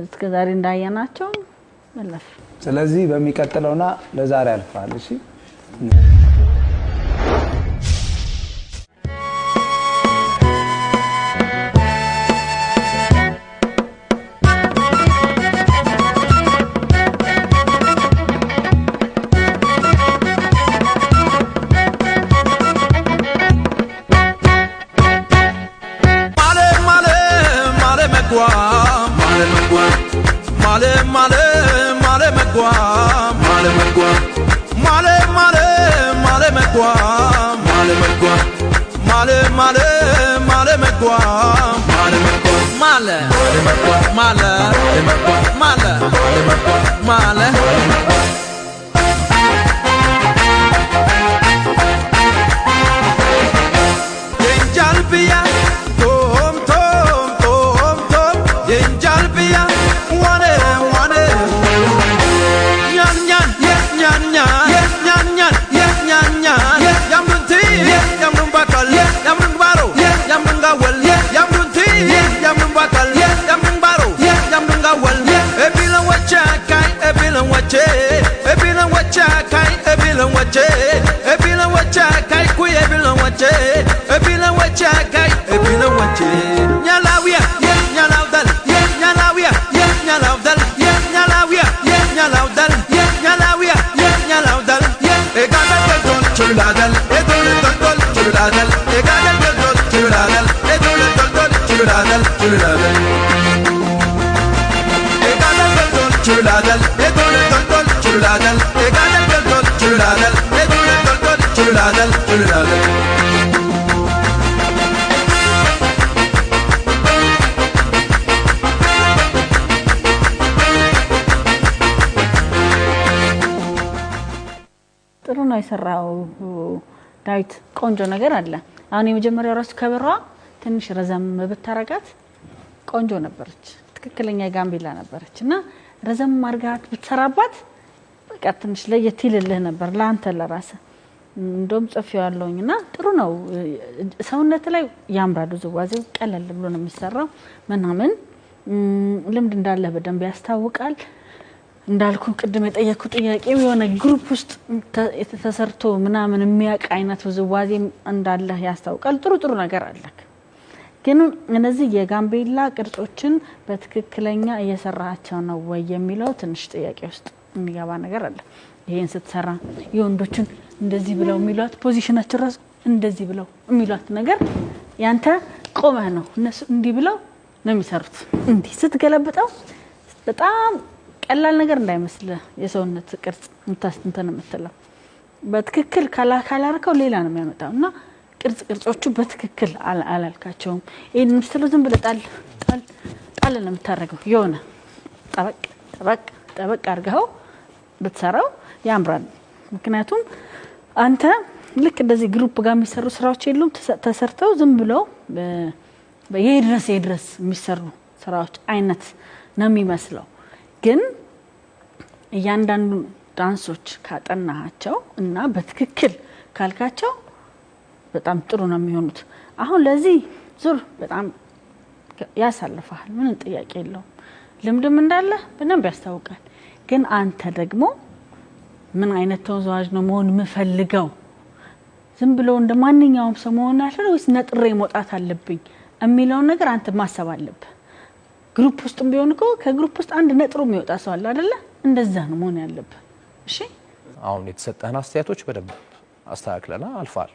እስከዛሬ እንዳያናቸው መለፍ ስለዚህ በሚቀጥለውና ለዛሬ አልፋል እሺ ጥሩ ነው የሰራው ዳዊት ቆንጆ ነገር አለ አሁን የመጀመሪያው ራስ ከበሯ ትንሽ ረዘም ብታረጋት ቆንጆ ነበርች ትክክለኛ ጋምቤላ ነበርችና ረዘም ማርጋት ብትሰራባት በቃ ትንሽ ለየት ይልልህ ነበር ላንተ ለራስ እንደም ጽፈው ያለውኝና ጥሩ ነው ሰውነት ላይ ያምራዱ ዝዋዜው ቀለል ብሎ ነው የሚሰራው ምናምን ልምድ እንዳለ በደንብ ያስታውቃል እንዳልኩ ቅድም የጠየቁ ጥያቄው የሆነ ግሩፕ ውስጥ ተሰርቶ ምናምን የሚያቅ አይነት ዝዋዜ እንዳለ ያስታውቃል ጥሩ ነገር አለክ ግን እነዚህ የጋምቤላ ቅርጾችን በትክክለኛ እየሰራቸው ነው ወይ የሚለው ትንሽ ጥያቄ ውስጥ የሚገባ ነገር አለ ይሄን ስትሰራ የወንዶችን እንደዚህ ብለው የሚሏት ፖዚሽናቸው ራስ እንደዚህ ብለው የሚሏት ነገር ያንተ ቆመህ ነው እነሱ እንዲህ ብለው ነው የሚሰሩት እንዲህ ስትገለብጠው በጣም ቀላል ነገር እንዳይመስል የሰውነት ቅርጽ እንታስተንተን የምትለው በትክክል ካላርከው ሌላ ነው የሚያመጣውና ቅርጾቹ በትክክል አላልካቸውም ይሄን ምስተሉ ዝም ብለ ጣል ነው የምታረገው የሆነ ጠበቅ አርገው ብትሰራው ያምራል ምክንያቱም አንተ ልክ እንደዚህ ግሩፕ ጋር የሚሰሩ ስራዎች የሉም ተሰርተው ዝም ብለው በየድረስ የሚሰሩ ስራዎች አይነት ነው የሚመስለው ግን እያንዳንዱ ዳንሶች ካጠናቸው እና በትክክል ካልካቸው በጣም ጥሩ ነው የሚሆኑት አሁን ለዚህ ዙር በጣም ያሳልፋል ምን ጥያቄ የለው ልምድም እንዳለ በደንብ ያስታውቃል ግን አንተ ደግሞ ምን አይነት ተወዛዋዥ ነው መሆን መፈልገው ዝም ብሎ እንደማንኛውም ሰው መሆን አለበት ወይስ ነጥሬ መውጣት አለብኝ የሚለው ነገር አንተ ማሰብ አለበት ግሩፕ ውስጥ ቢሆን እኮ ከግሩፕ ውስጥ አንድ ነጥሮ የሚወጣ ሰው አለ አይደለ እንደዛ ነው መሆን ያለበት እሺ አሁን የተሰጠህን አስተያየቶች በደንብ አስተካክለና አልፋል